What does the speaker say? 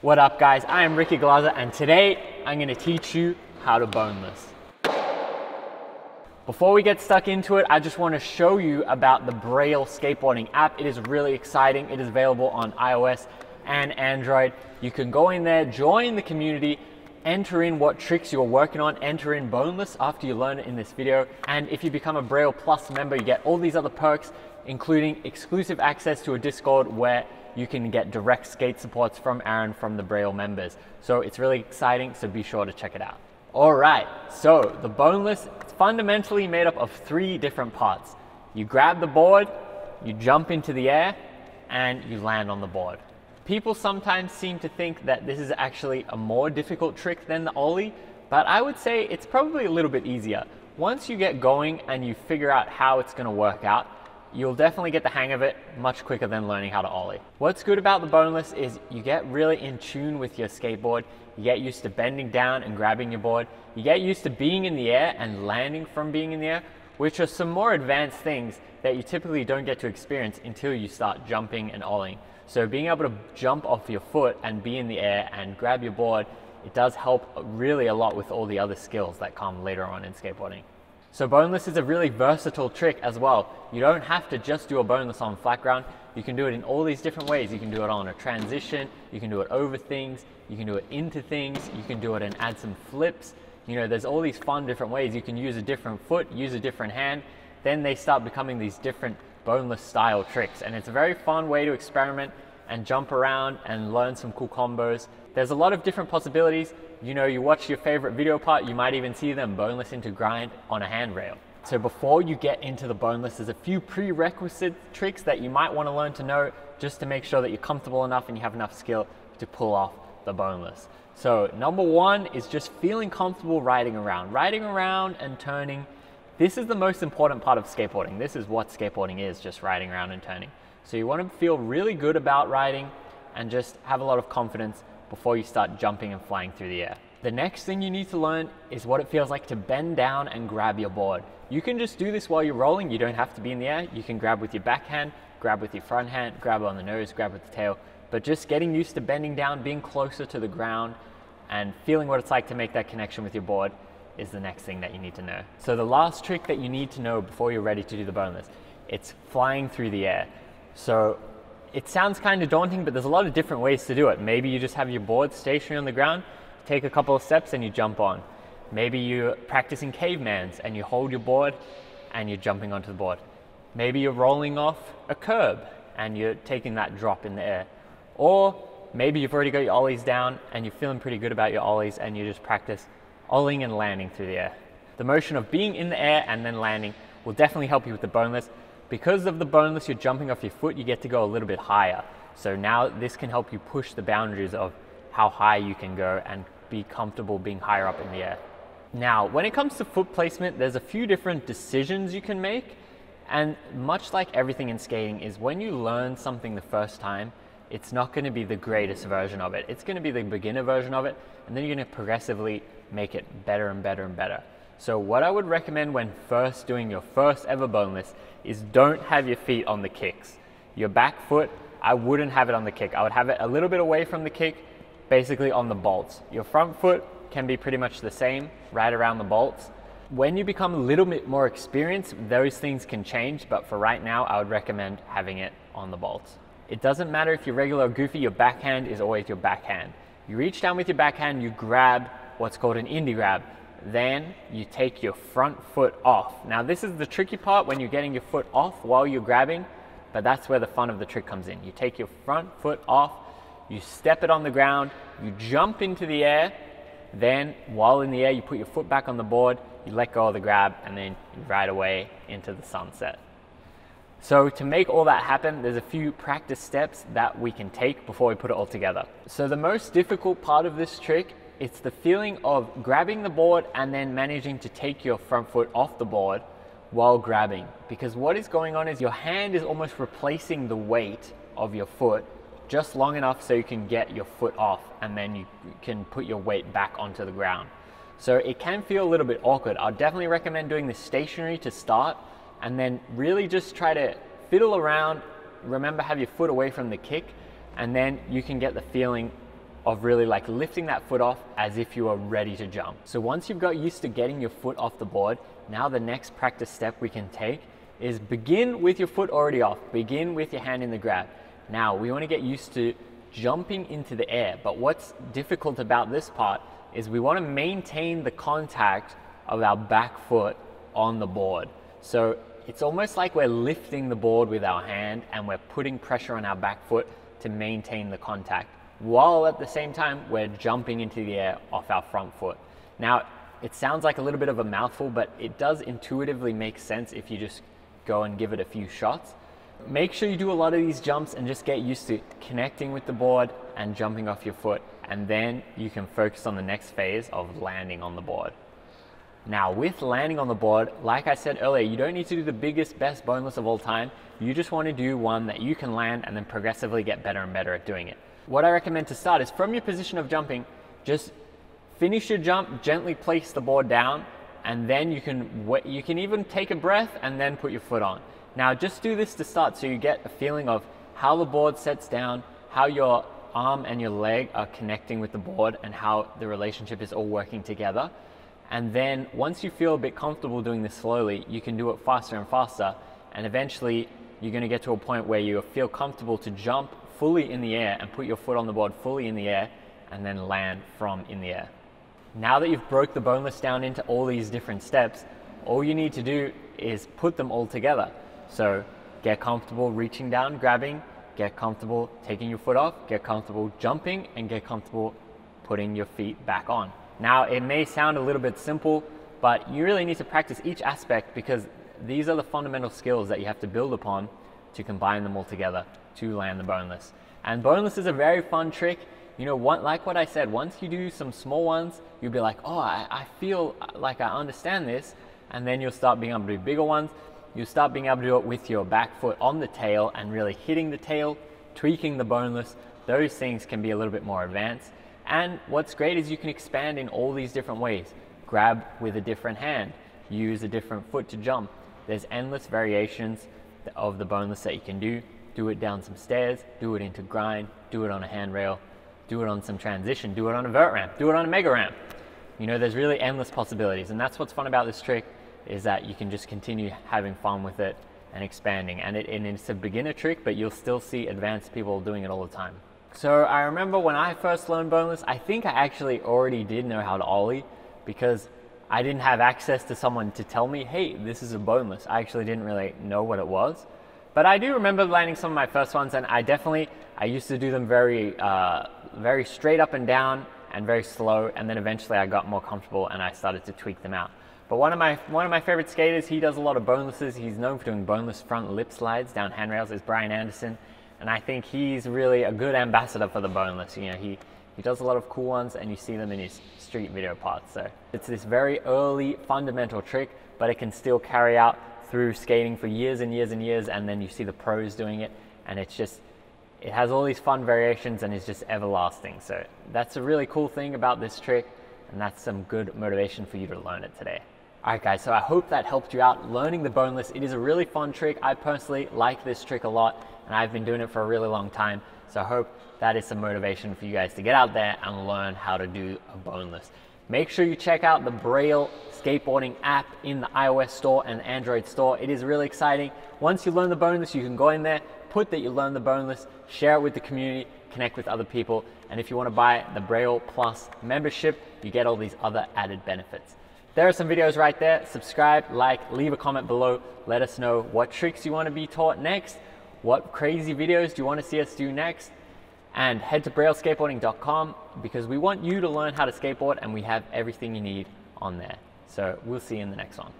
What up guys, I am Ricky Glazer and today I'm going to teach you how to boneless. Before we get stuck into it, I just want to show you about the Braille Skateboarding app. It is really exciting. It is available on iOS and Android. You can go in there, join the community, enter in what tricks you're working on, enter in boneless after you learn it in this video. And if you become a Braille Plus member, you get all these other perks, including exclusive access to a Discord where you can get direct skate supports from Aaron from the Braille members. So it's really exciting, so be sure to check it out. All right, so the boneless, it's fundamentally made up of 3 different parts. You grab the board, you jump into the air, and you land on the board. People sometimes seem to think that this is actually a more difficult trick than the ollie, but I would say it's probably a little bit easier. Once you get going and you figure out how it's gonna work out, you'll definitely get the hang of it much quicker than learning how to ollie. What's good about the boneless is you get really in tune with your skateboard. You get used to bending down and grabbing your board. You get used to being in the air and landing from being in the air, which are some more advanced things that you typically don't get to experience until you start jumping and ollieing. So being able to jump off your foot and be in the air and grab your board, it does help really a lot with all the other skills that come later on in skateboarding. So boneless is a really versatile trick as well. You don't have to just do a boneless on flat ground. You can do it in all these different ways. You can do it on a transition, you can do it over things, you can do it into things, you can do it and add some flips. You know, there's all these fun different ways. You can use a different foot, use a different hand, then they start becoming these different boneless style tricks. And it's a very fun way to experiment and jump around and learn some cool combos. There's a lot of different possibilities. You know, you watch your favorite video part, you might even see them boneless into grind on a handrail. So before you get into the boneless, there's a few prerequisite tricks that you might want to learn to know just to make sure that you're comfortable enough and you have enough skill to pull off the boneless. So number 1 is just feeling comfortable riding around. Riding around and turning. This is the most important part of skateboarding. This is what skateboarding is, just riding around and turning. So you want to feel really good about riding and just have a lot of confidence before you start jumping and flying through the air. The next thing you need to learn is what it feels like to bend down and grab your board. You can just do this while you're rolling. You don't have to be in the air. You can grab with your backhand, grab with your front hand, grab on the nose, grab with the tail. But just getting used to bending down, being closer to the ground, and feeling what it's like to make that connection with your board is the next thing that you need to know. So the last trick that you need to know before you're ready to do the boneless, it's flying through the air. So it sounds kind of daunting, but there's a lot of different ways to do it. Maybe you just have your board stationary on the ground, take a couple of steps and you jump on. Maybe you're practicing cavemans and you hold your board and you're jumping onto the board. Maybe you're rolling off a curb and you're taking that drop in the air. Or maybe you've already got your ollies down and you're feeling pretty good about your ollies and you just practice ollieing and landing through the air. The motion of being in the air and then landing will definitely help you with the boneless. Because of the boneless, you're jumping off your foot, you get to go a little bit higher. So now this can help you push the boundaries of how high you can go and be comfortable being higher up in the air. Now, when it comes to foot placement, there's a few different decisions you can make. And much like everything in skating is when you learn something the first time, it's not going to be the greatest version of it. It's going to be the beginner version of it, and then you're going to progressively make it better and better and better. So what I would recommend when first doing your first ever boneless is don't have your feet on the kicks. Your back foot, I wouldn't have it on the kick. I would have it a little bit away from the kick, basically on the bolts. Your front foot can be pretty much the same, right around the bolts. When you become a little bit more experienced, those things can change, but for right now, I would recommend having it on the bolts. It doesn't matter if you're regular or goofy, your backhand is always your backhand. You reach down with your backhand, you grab what's called an indie grab. Then you take your front foot off. Now this is the tricky part when you're getting your foot off while you're grabbing, but that's where the fun of the trick comes in. You take your front foot off, you step it on the ground, you jump into the air, then while in the air you put your foot back on the board, you let go of the grab, and then you ride away into the sunset. So to make all that happen, there's a few practice steps that we can take before we put it all together. So the most difficult part of this trick, it's the feeling of grabbing the board and then managing to take your front foot off the board while grabbing. Because what is going on is your hand is almost replacing the weight of your foot just long enough so you can get your foot off and then you can put your weight back onto the ground. So it can feel a little bit awkward. I'd definitely recommend doing this stationary to start and then really just try to fiddle around. Remember, have your foot away from the kick, and then you can get the feeling of really like lifting that foot off as if you are ready to jump. So once you've got used to getting your foot off the board, now the next practice step we can take is begin with your foot already off. Begin with your hand in the grab. Now we want to get used to jumping into the air, but what's difficult about this part is we want to maintain the contact of our back foot on the board. So it's almost like we're lifting the board with our hand and we're putting pressure on our back foot to maintain the contact, while at the same time we're jumping into the air off our front foot. Now, it sounds like a little bit of a mouthful, but it does intuitively make sense if you just go and give it a few shots. Make sure you do a lot of these jumps and just get used to connecting with the board and jumping off your foot, and then you can focus on the next phase of landing on the board. Now, with landing on the board, like I said earlier, you don't need to do the biggest, best boneless of all time. You just want to do one that you can land and then progressively get better and better at doing it. What I recommend to start is from your position of jumping, just finish your jump, gently place the board down, and then you can even take a breath and then put your foot on. Now, just do this to start so you get a feeling of how the board sets down, how your arm and your leg are connecting with the board, and how the relationship is all working together. And then once you feel a bit comfortable doing this slowly, you can do it faster and faster, and eventually you're going to get to a point where you feel comfortable to jump fully in the air and put your foot on the board fully in the air and then land from in the air. Now that you've broke the boneless down into all these different steps, all you need to do is put them all together. So get comfortable reaching down, grabbing, get comfortable taking your foot off, get comfortable jumping, and get comfortable putting your feet back on. Now, it may sound a little bit simple, but you really need to practice each aspect because these are the fundamental skills that you have to build upon to combine them all together to land the boneless. And boneless is a very fun trick. You know, like what I said, once you do some small ones, you'll be like, oh, I feel like I understand this. And then you'll start being able to do bigger ones. You'll start being able to do it with your back foot on the tail and really hitting the tail, tweaking the boneless. Those things can be a little bit more advanced. And what's great is you can expand in all these different ways. Grab with a different hand, use a different foot to jump. There's endless variations of the boneless that you can do. Do it down some stairs, do it into grind, do it on a handrail, do it on some transition, do it on a vert ramp, do it on a mega ramp. You know, there's really endless possibilities, and that's what's fun about this trick, is that you can just continue having fun with it and expanding. And it's a beginner trick, but you'll still see advanced people doing it all the time. So I remember when I first learned boneless, I think I actually already did know how to ollie because I didn't have access to someone to tell me, hey, this is a boneless. I actually didn't really know what it was. But I do remember landing some of my first ones, and I used to do them very straight up and down and very slow, and then eventually I got more comfortable and I started to tweak them out. But one of my favorite skaters, he does a lot of bonelesses. He's known for doing boneless front lip slides down handrails, is Brian Anderson. And I think he's really a good ambassador for the boneless. You know, he does a lot of cool ones, and you see them in his street video parts. So it's this very early fundamental trick, but it can still carry out through skating for years and years and years, and then you see the pros doing it, and it has all these fun variations and is just everlasting. So that's a really cool thing about this trick, and that's some good motivation for you to learn it today. All right, guys, so I hope that helped you out learning the boneless. It is a really fun trick. I personally like this trick a lot, and I've been doing it for a really long time. So I hope that is some motivation for you guys to get out there and learn how to do a boneless. Make sure you check out the Braille Skateboarding app in the iOS store and Android store. It is really exciting. Once you learn the boneless, you can go in there, put that you learned the boneless, share it with the community, connect with other people. And if you want to buy the Braille Plus membership, you get all these other added benefits. There are some videos right there. Subscribe, like, leave a comment below. Let us know what tricks you want to be taught next. What crazy videos do you want to see us do next? And head to brailleskateboarding.com because we want you to learn how to skateboard, and we have everything you need on there. So we'll see you in the next one.